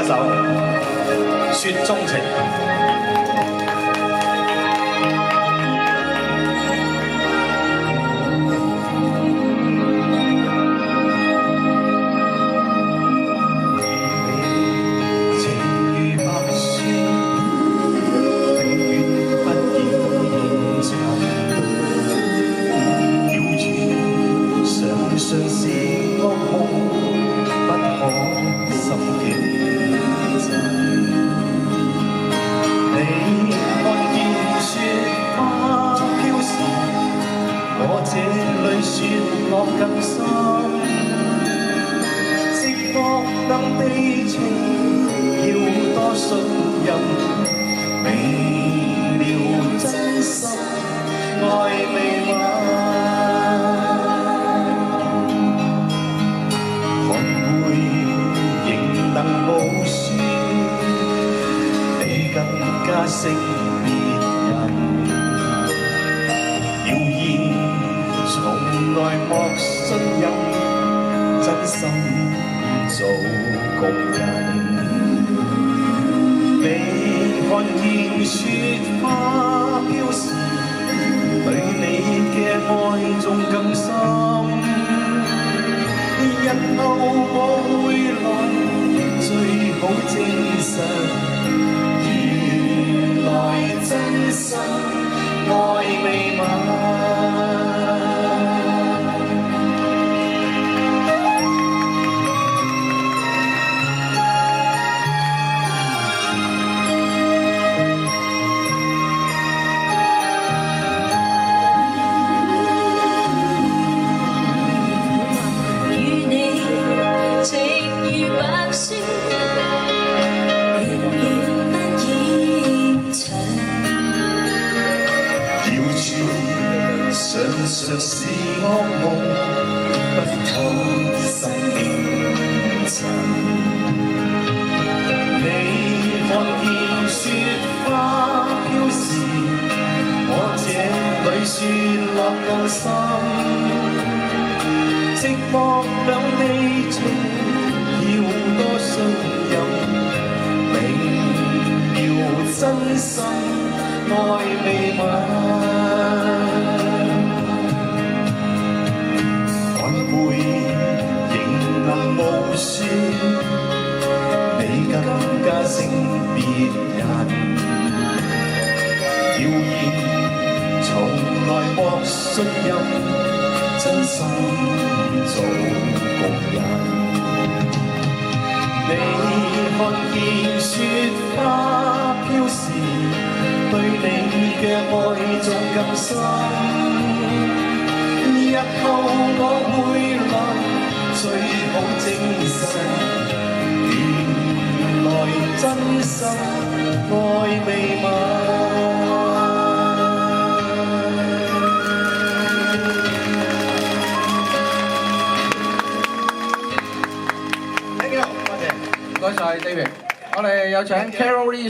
首《雪中情》。信是惡夢，不可心境震。你看見雪花飄時，我這裏雪落更深。寂寞能被情，要多信任。明了真心，愛未泯。加勝別人，謠言從來莫信任，真心做共人。你看見雪花飄時，對你嘅愛仲更深。日後我會來，最好證實。真心愛未泯。與你情如白雪。常常是惡夢，不可心境震。你看見雪花飄時，我這裏雪落更深。寂寞兩地情，要多信任。明了真心，愛未泯。說你更加勝別人，謠言從來莫信任，真心做共人。你看見雪花飄時，對你嘅愛仲更深。日後我會來。最好證實，原來真心愛未泯。Thank you， 多謝，唔該晒 David。我哋有請 Carol Lee。